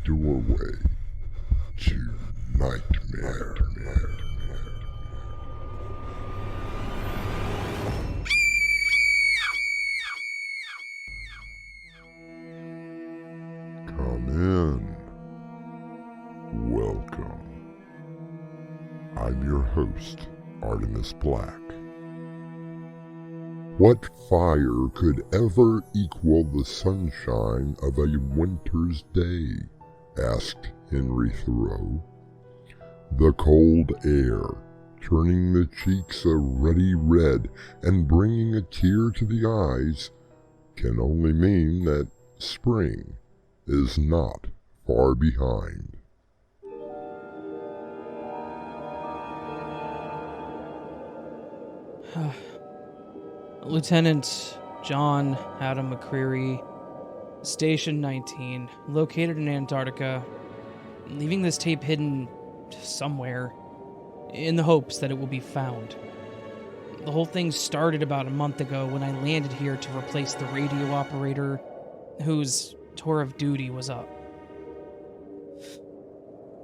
doorway to nightmare. Come in. Welcome. I'm your host, Artemis Black. What fire could ever equal the sunshine of a winter's day? Asked Henry Thoreau. The cold air, turning the cheeks a ruddy red and bringing a tear to the eyes, can only mean that spring is not far behind. Lieutenant John Adam McCreary, Station 19, located in Antarctica, leaving this tape hidden somewhere, in the hopes that it will be found. The whole thing started about a month ago when I landed here to replace the radio operator whose tour of duty was up.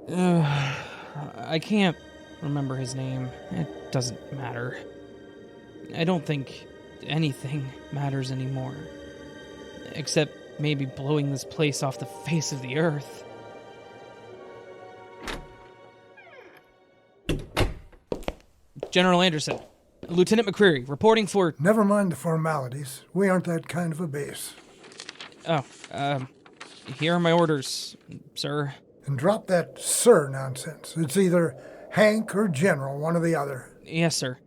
I can't remember his name. It doesn't matter. I don't think anything matters anymore. Except maybe blowing this place off the face of the earth. General Anderson, Lieutenant McCreary, reporting for... Never mind the formalities. We aren't that kind of a base. Oh, here are my orders, sir. And drop that sir nonsense. It's either Hank or General, one or the other. Yes, sir.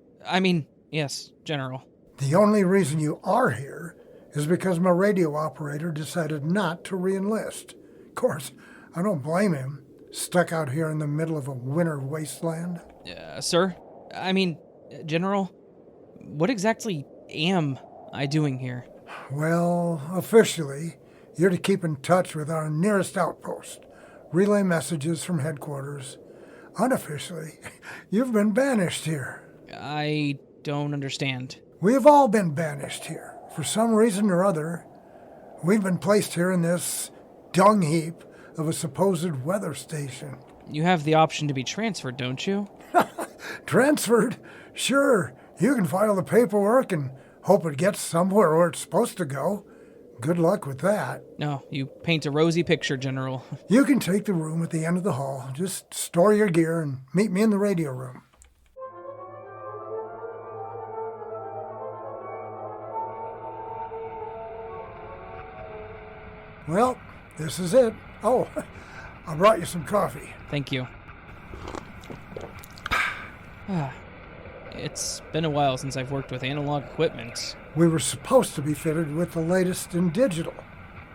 Yes, General. The only reason you are here is because my radio operator decided not to re-enlist. Of course, I don't blame him. Stuck out here in the middle of a winter wasteland. Sir? General? What exactly am I doing here? Well, officially, you're to keep in touch with our nearest outpost. Relay messages from headquarters. Unofficially, you've been banished here. I don't understand. We have all been banished here. For some reason or other, we've been placed here in this dung heap of a supposed weather station. You have the option to be transferred, don't you? Transferred? Sure. You can file the paperwork and hope it gets somewhere where it's supposed to go. Good luck with that. No, you paint a rosy picture, General. You can take the room at the end of the hall. Just store your gear and meet me in the radio room. Well, this is it. Oh, I brought you some coffee. Thank you. It's been a while since I've worked with analog equipment. We were supposed to be fitted with the latest in digital.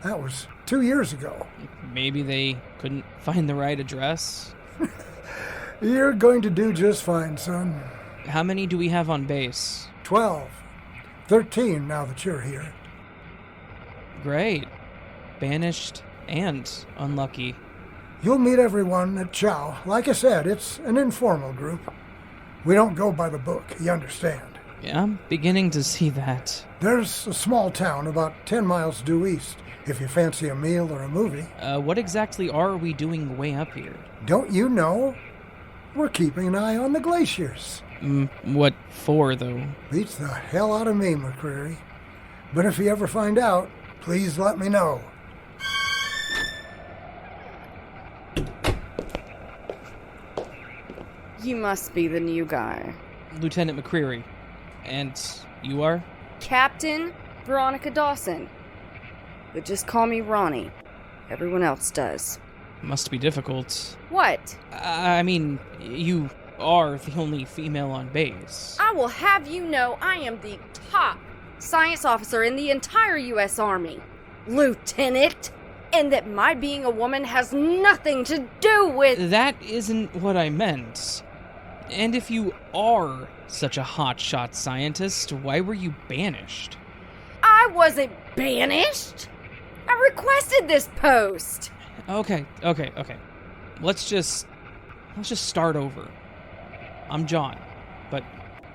That was 2 years ago. Maybe they couldn't find the right address? You're going to do just fine, son. How many do we have on base? 12. 13 now that you're here. Great. Banished and unlucky. You'll meet everyone at Chow. Like I said, it's an informal group. We don't go by the book, you understand. Yeah, I'm beginning to see that. There's a small town about 10 miles due east, if you fancy a meal or a movie. What exactly are we doing way up here? Don't you know? We're keeping an eye on the glaciers. What for, though? Beats the hell out of me, McCreary. But if you ever find out, please let me know. You must be the new guy. Lieutenant McCreary. And you are? Captain Veronica Dawson. But just call me Ronnie. Everyone else does. Must be difficult. What? You are the only female on base. I will have you know I am the top science officer in the entire U.S. Army. Lieutenant! And that my being a woman has nothing to do with... That isn't what I meant. And if you are such a hotshot scientist, why were you banished? I wasn't banished! I requested this post! Okay. Let's just start over. I'm John, but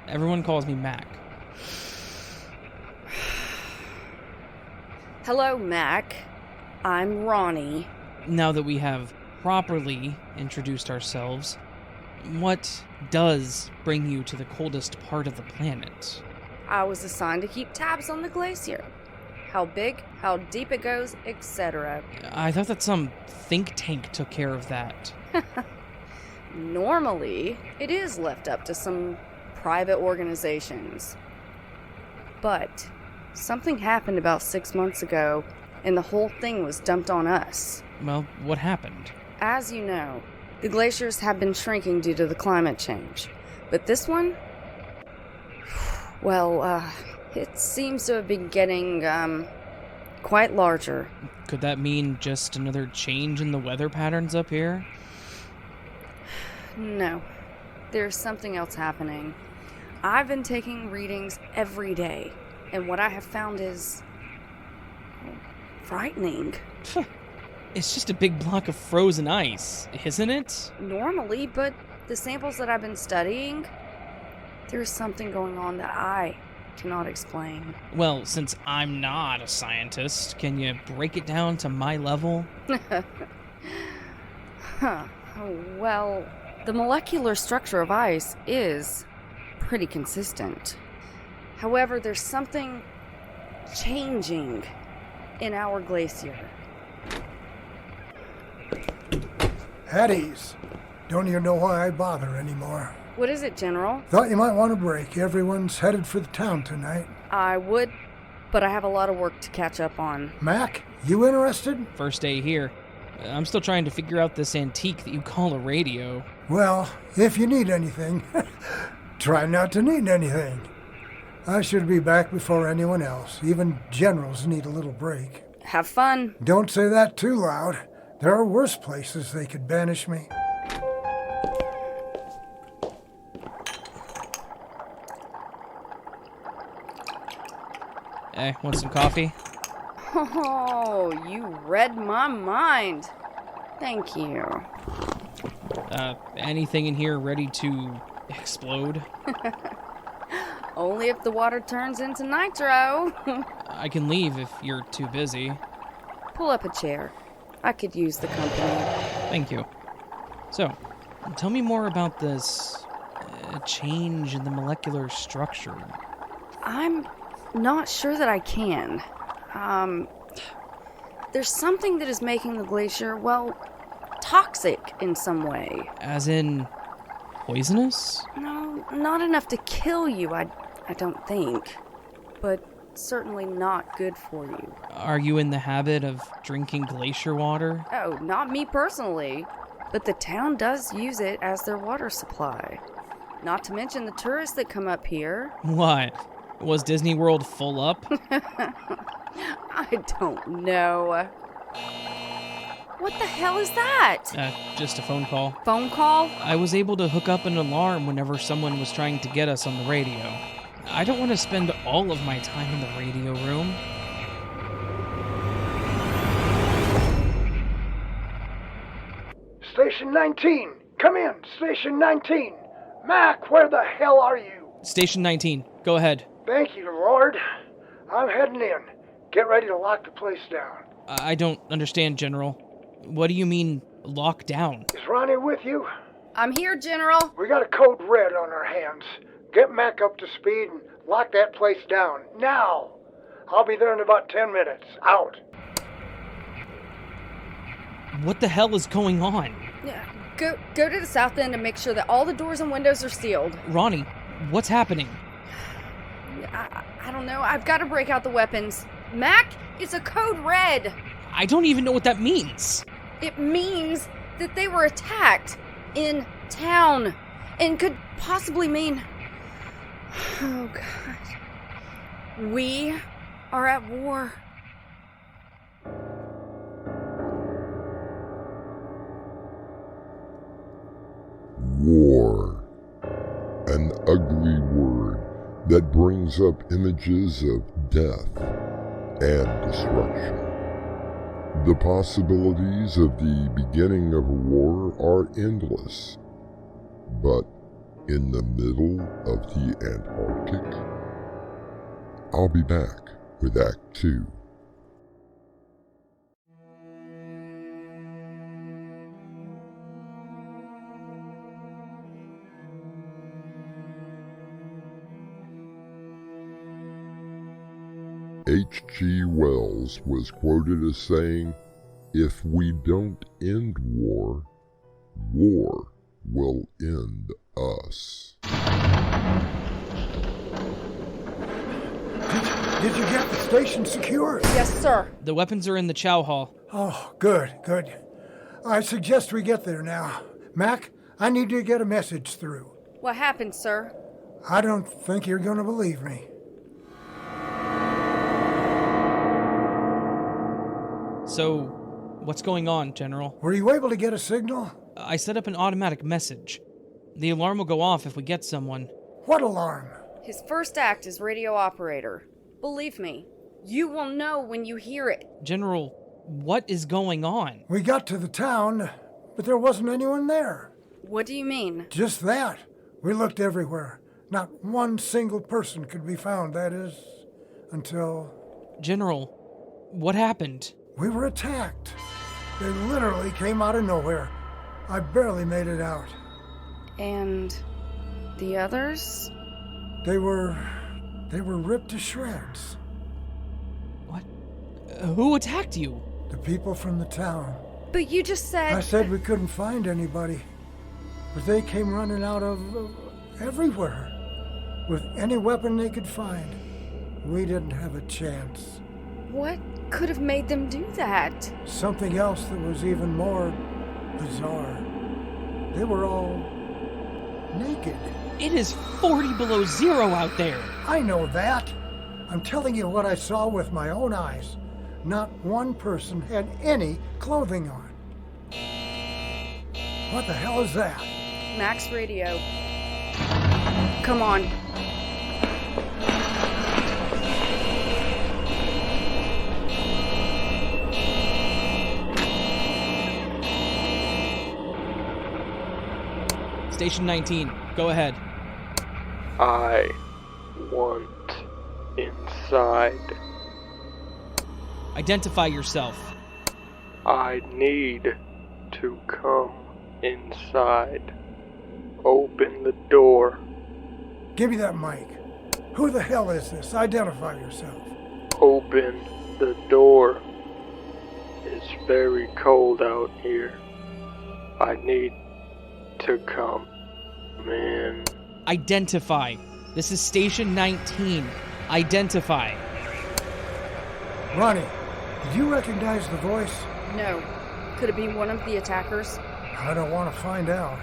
everyone calls me Mac. Hello, Mac. I'm Ronnie. now that we have properly introduced ourselves, what does bring you to the coldest part of the planet? I was assigned to keep tabs on the glacier. How big, how deep it goes, etc. I thought that some think tank took care of that. Normally, it is left up to some private organizations. But something happened about 6 months ago, and the whole thing was dumped on us. Well, what happened? As you know, the glaciers have been shrinking due to the climate change. But this one? Well, it seems to have been getting, quite larger. Could that mean just another change in the weather patterns up here? No. There's something else happening. I've been taking readings every day, and what I have found is frightening. It's just a big block of frozen ice, isn't it? Normally, but the samples that I've been studying, there's something going on that I cannot explain. Well, since I'm not a scientist, can you break it down to my level? Well, the molecular structure of ice is pretty consistent. However, there's something changing in our glacier. At ease. Don't even know why I bother anymore. What is it, General? Thought you might want a break. Everyone's headed for the town tonight. I would, but I have a lot of work to catch up on. Mac, you interested? First day here. I'm still trying to figure out this antique that you call a radio. Well, if you need anything, try not to need anything. I should be back before anyone else. Even generals need a little break. Have fun. Don't say that too loud. There are worse places they could banish me. Want some coffee? Oh, you read my mind. Thank you. Anything in here ready to explode? Only if the water turns into nitro. I can leave if you're too busy. Pull up a chair. I could use the company. Thank you. So, tell me more about this change in the molecular structure. I'm not sure that I can. There's something that is making the glacier, well, toxic in some way. As in, poisonous? No, not enough to kill you, I don't think. But certainly not good for you. Are you in the habit of drinking glacier water? Oh, not me personally. But the town does use it as their water supply. Not to mention the tourists that come up here. What? Was Disney World full up? I don't know. What the hell is that? Just a phone call. Phone call? I was able to hook up an alarm whenever someone was trying to get us on the radio. I don't want to spend all of my time in the radio room. Station 19! Come in! Station 19! Mac, where the hell are you? Station 19, go ahead. Thank you, Lord. I'm heading in. Get ready to lock the place down. I don't understand, General. What do you mean, lock down? Is Ronnie with you? I'm here, General. We got a code red on our hands. Get Mac up to speed and lock that place down. Now! I'll be there in about 10 minutes. Out. What the hell is going on? Yeah, go to the south end and make sure that all the doors and windows are sealed. Ronnie, what's happening? I don't know. I've got to break out the weapons. Mac, it's a code red. I don't even know what that means. It means that they were attacked in town and could possibly mean... Oh, God. We are at war. War. An ugly word that brings up images of death and destruction. The possibilities of the beginning of a war are endless. But in the middle of the Antarctic? I'll be back with Act 2. H.G. Wells was quoted as saying, "If we don't end war, war will end us." Did you get the station secure? Yes, sir. The weapons are in the chow hall. Oh, good. I suggest we get there now. Mac, I need you to get a message through. What happened, sir? I don't think you're going to believe me. So, what's going on, General? Were you able to get a signal? I set up an automatic message. The alarm will go off if we get someone. What alarm? His first act is radio operator. Believe me, you will know when you hear it. General, what is going on? We got to the town, but there wasn't anyone there. What do you mean? Just that. We looked everywhere. Not one single person could be found, that is, until... General, what happened? We were attacked. They literally came out of nowhere. I barely made it out. And the others? They were ripped to shreds. What? Who attacked you? The people from the town. But you just said... I said we couldn't find anybody. But they came running out of everywhere. With any weapon they could find. We didn't have a chance. What could have made them do that? Something else that was even more bizarre. They were all naked. It is 40 below zero out there. I know that. I'm telling you what I saw with my own eyes. Not one person had any clothing on. What the hell is that? Max radio. Come on. Station 19, go ahead. I want inside. Identify yourself. I need to come inside. Open the door. Give me that mic. Who the hell is this? Identify yourself. Open the door. It's very cold out here. I need to come in. Identify. This is Station 19. Identify. Ronnie, did you recognize the voice? No. Could it be one of the attackers? I don't want to find out.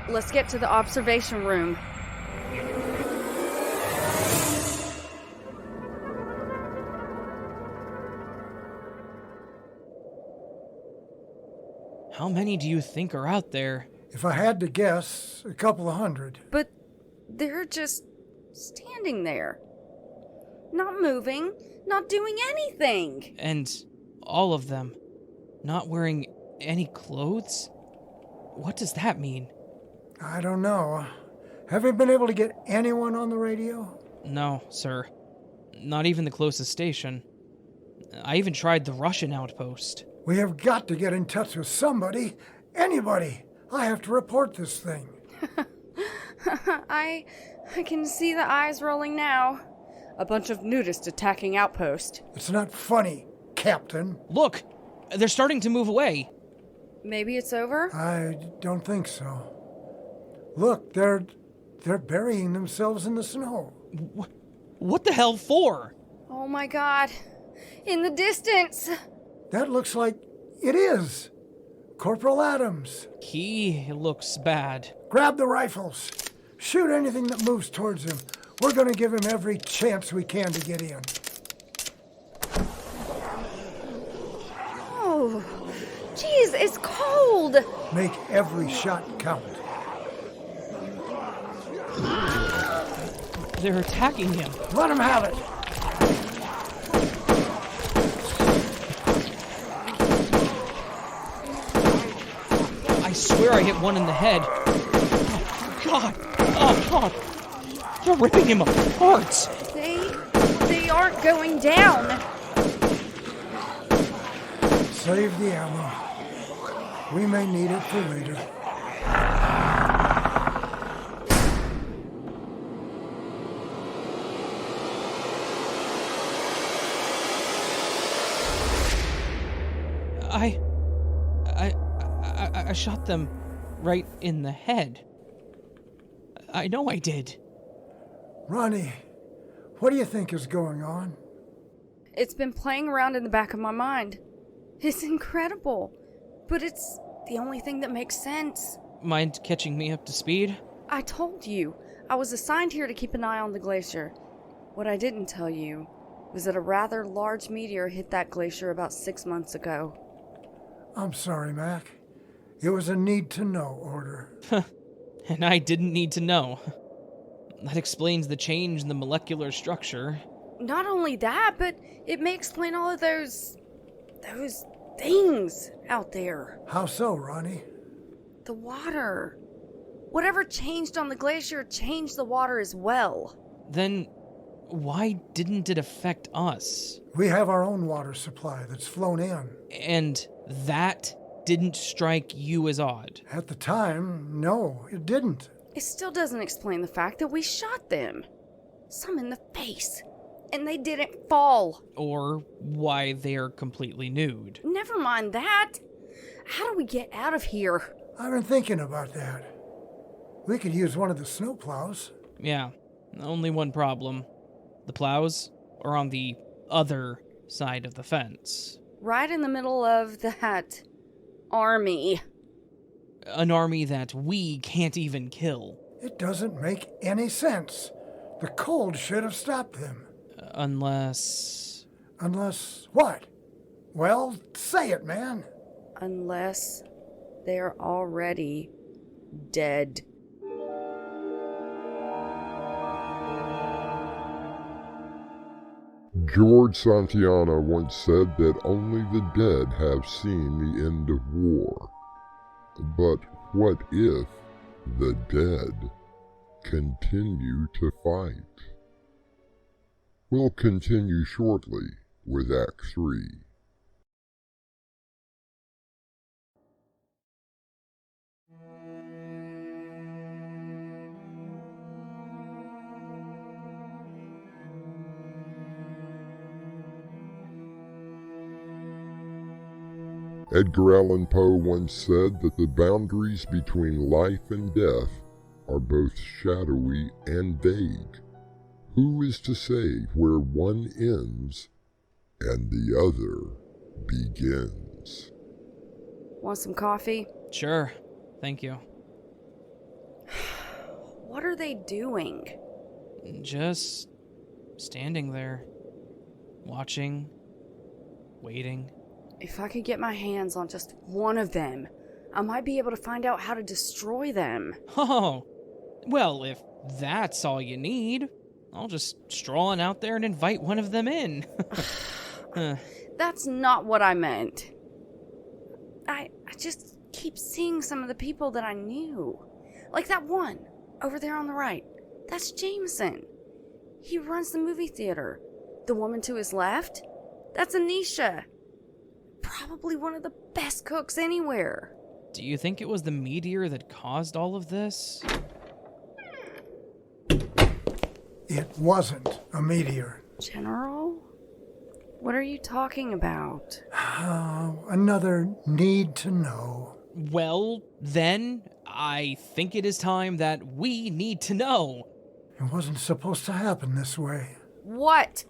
Let's get to the observation room. How many do you think are out there? If I had to guess, a couple of hundred. But they're just standing there. Not moving, not doing anything. And all of them not wearing any clothes? What does that mean? I don't know. Have you been able to get anyone on the radio? No, sir. Not even the closest station. I even tried the Russian outpost. We have got to get in touch with somebody. Anybody. I have to report this thing. I can see the eyes rolling now. A bunch of nudists attacking outpost. It's not funny, Captain. Look! They're starting to move away. Maybe it's over? I don't think so. Look, they're burying themselves in the snow. What the hell for? Oh my god. In the distance. That looks like it is. Corporal Adams. He looks bad. Grab the rifles. Shoot anything that moves towards him. We're going to give him every chance we can to get in. Oh, jeez, it's cold. Make every shot count. They're attacking him. Let him have it. I swear I hit one in the head. Oh, God. Oh, God. They're ripping him apart. They aren't going down. Save the ammo. We may need it for later. I shot them right in the head. I know I did. Ronnie, what do you think is going on? It's been playing around in the back of my mind. It's incredible, but it's the only thing that makes sense. Mind catching me up to speed? I told you, I was assigned here to keep an eye on the glacier. What I didn't tell you was that a rather large meteor hit that glacier about 6 months ago. I'm sorry, Mac. It was a need-to-know order. And I didn't need to know. That explains the change in the molecular structure. Not only that, but it may explain all of those things out there. How so, Ronnie? The water. Whatever changed on the glacier changed the water as well. Then why didn't it affect us? We have our own water supply that's flown in. And that didn't strike you as odd? At the time, no, it didn't. It still doesn't explain the fact that we shot them. Some in the face. And they didn't fall. Or why they're completely nude. Never mind that. How do we get out of here? I've been thinking about that. We could use one of the snowplows. Yeah, only one problem. The plows are on the other side of the fence. Right in the middle of that army. An army that we can't even kill. It doesn't make any sense. The cold should have stopped them. Unless what? Well, say it, man. Unless they're already dead. George Santayana once said that only the dead have seen the end of war. But what if the dead continue to fight? We'll continue shortly with Act 3. Edgar Allan Poe once said that the boundaries between life and death are both shadowy and vague. Who is to say where one ends and the other begins? Want some coffee? Sure, thank you. What are they doing? Just standing there, watching, waiting. If I could get my hands on just one of them, I might be able to find out how to destroy them. Oh, well, if that's all you need, I'll just stroll on out there and invite one of them in. That's not what I meant. I just keep seeing some of the people that I knew. Like that one, over there on the right. That's Jameson. He runs the movie theater. The woman to his left? That's Anisha. Probably one of the best cooks anywhere. Do you think it was the meteor that caused all of this? It wasn't a meteor. General? What are you talking about? Another need to know. Well, then, I think it is time that we need to know. It wasn't supposed to happen this way. What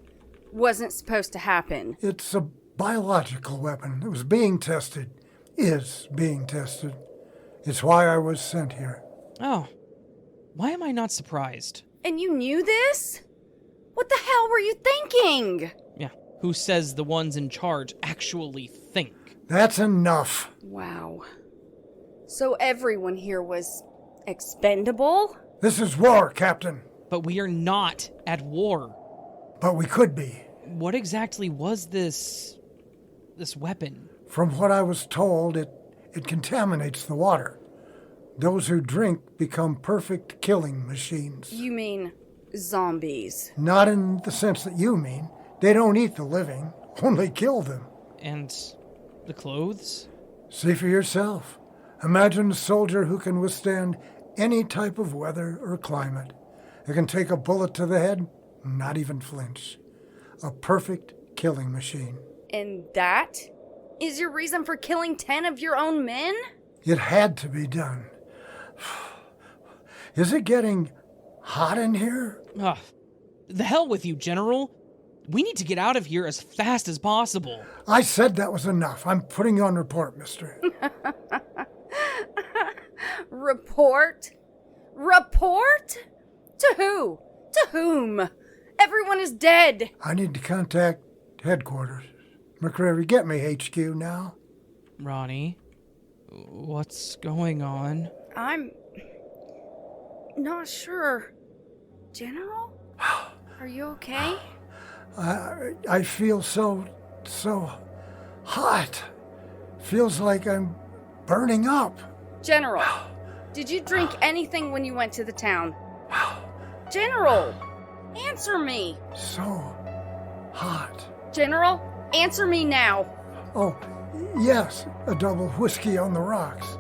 wasn't supposed to happen? It's a biological weapon that was being tested. Is being tested. It's why I was sent here. Oh, why am I not surprised? And you knew this? What the hell were you thinking? Yeah, who says the ones in charge actually think? That's enough. Wow. So everyone here was expendable? This is war, Captain. But we are not at war. But we could be. What exactly was this weapon? From what I was told, it contaminates the water. Those who drink become perfect killing machines. You mean zombies? Not in the sense that you mean. They don't eat the living, only kill them. And the clothes? See for yourself. Imagine a soldier who can withstand any type of weather or climate. It can take a bullet to the head, not even flinch. A perfect killing machine. And that is your reason for killing 10 of your own men? It had to be done. Is it getting hot in here? Ugh. The hell with you, General. We need to get out of here as fast as possible. I said that was enough. I'm putting you on report, mister. Report? Report? To who? To whom? Everyone is dead. I need to contact headquarters. McCreary, get me HQ now. Ronnie, what's going on? I'm not sure. General? Are you okay? I feel so hot. Feels like I'm burning up. General, did you drink anything when you went to the town? General, answer me. So hot. General, answer me now. Oh, yes, a double whiskey on the rocks.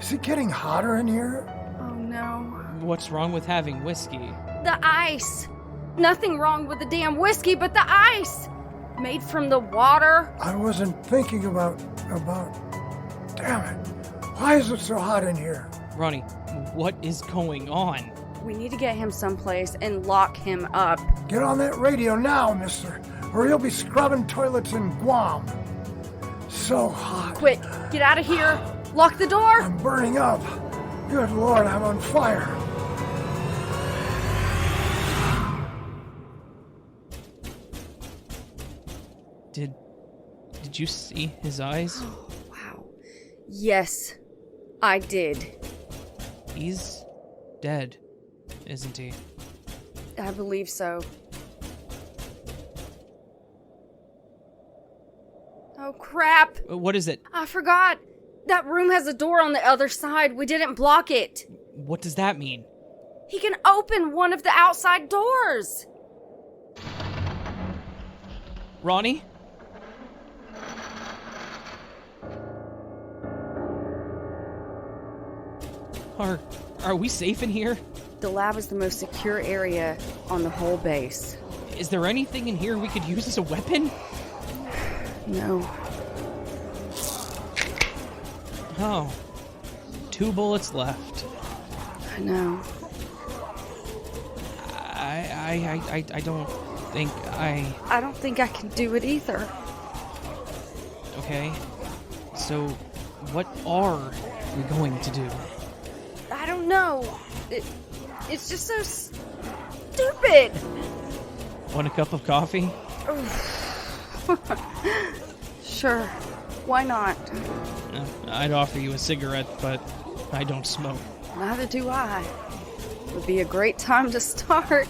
Is it getting hotter in here? Oh no. What's wrong with having whiskey? The ice. Nothing wrong with the damn whiskey, but the ice. Made from the water. I wasn't thinking about... Damn it. Why is it so hot in here? Ronnie, what is going on? We need to get him someplace and lock him up. Get on that radio now, mister, or you'll be scrubbing toilets in Guam. So hot. Quick, get out of here. Lock the door. I'm burning up. Good Lord, I'm on fire. Did you see his eyes? Oh, wow. Yes, I did. He's dead, isn't he? I believe so. Oh, crap. What is it? I forgot. That room has a door on the other side. We didn't block it. What does that mean? He can open one of the outside doors. Ronnie? Are we safe in here? The lab is the most secure area on the whole base. Is there anything in here we could use as a weapon? No. Oh. 2 bullets left. I know. I don't think I don't think I can do it either. Okay. So, what are we going to do? I don't know. It's just so stupid. Want a cup of coffee? Sure. Why not? I'd offer you a cigarette, but I don't smoke. Neither do I. Would be a great time to start.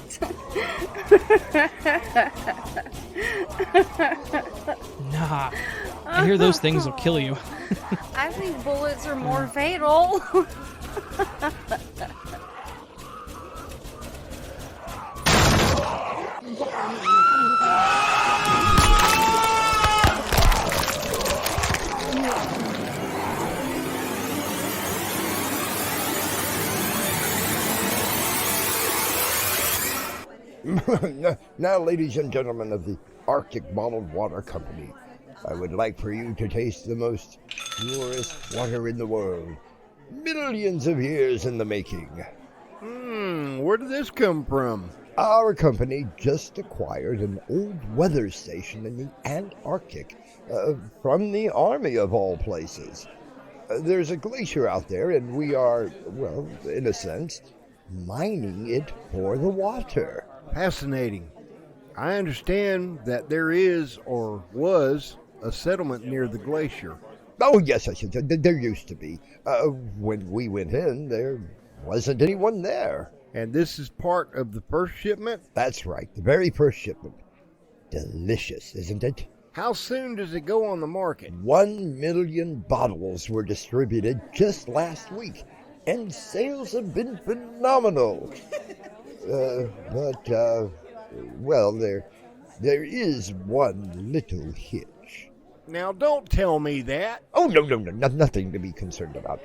Nah. I hear those things will kill you. I think bullets are more fatal. Now, ladies and gentlemen of the Arctic Bottled Water Company, I would like for you to taste the most purest water in the world. Millions of years in the making. Where did this come from? Our company just acquired an old weather station in the Antarctic from the Army of all places. There's a glacier out there, and we are, well, in a sense, mining it for the water. Fascinating. I understand that there is, or was, a settlement near the glacier. Oh, yes, there used to be. When we went in, there wasn't anyone there. And this is part of the first shipment? That's right, the very first shipment. Delicious, isn't it? How soon does it go on the market? 1 million bottles were distributed just last week, and sales have been phenomenal. Well, there is one little hitch. Now, don't tell me that. Oh, no, nothing to be concerned about.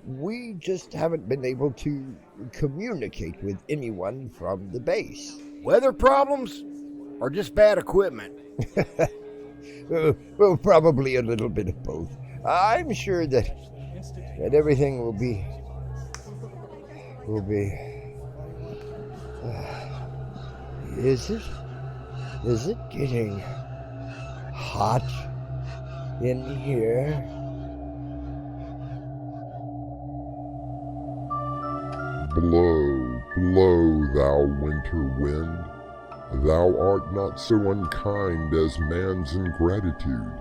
We just haven't been able to communicate with anyone from the base. Weather problems? Or just bad equipment? Well, probably a little bit of both. I'm sure that everything will be. Is it? Is it getting hot in here? Blow, blow, thou winter wind. Thou art not so unkind as man's ingratitude.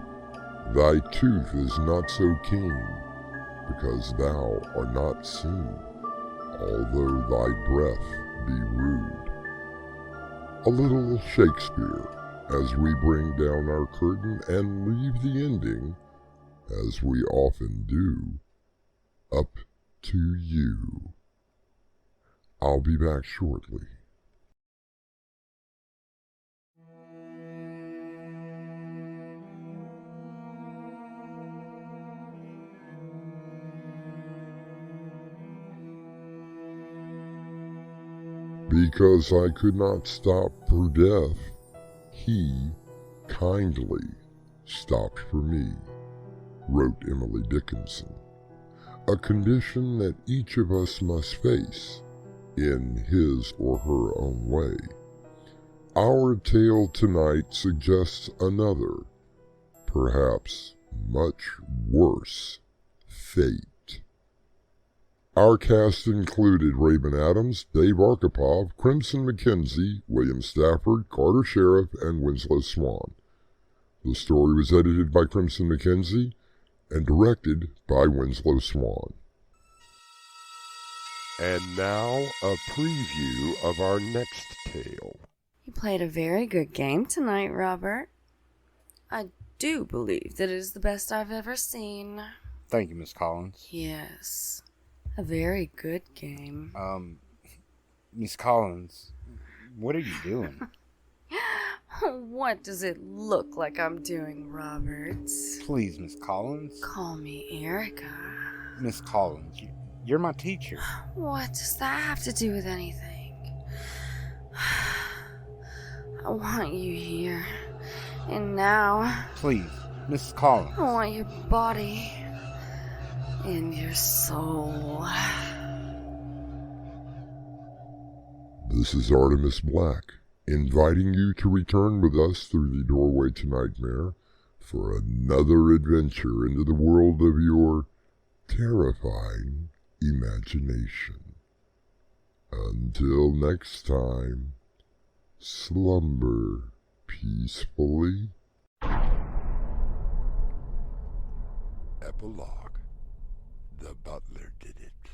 Thy tooth is not so keen, because thou art not seen, although thy breath be rude. A little Shakespeare, as we bring down our curtain and leave the ending, as we often do, up to you. I'll be back shortly. Because I could not stop for death, he kindly stopped for me, wrote Emily Dickinson. A condition that each of us must face in his or her own way. Our tale tonight suggests another, perhaps much worse, fate. Our cast included Raven Adams, Dave Arkipov, Crimson McKenzie, William Stafford, Carter Sheriff, and Winslow Swan. The story was edited by Crimson McKenzie and directed by Winslow Swan. And now, a preview of our next tale. You played a very good game tonight, Robert. I do believe that it is the best I've ever seen. Thank you, Miss Collins. Yes, a very good game. Miss Collins, what are you doing? What does it look like I'm doing, Robert? Please, Miss Collins. Call me Erica. Miss Collins, you're my teacher. What does that have to do with anything? I want you here. And now... Please, Miss Collins. I want your body. And your soul. This is Artemis Black, inviting you to return with us through the doorway to Nightmare for another adventure into the world of your terrifying imagination. Until next time, slumber peacefully. Epilogue. The butler did it.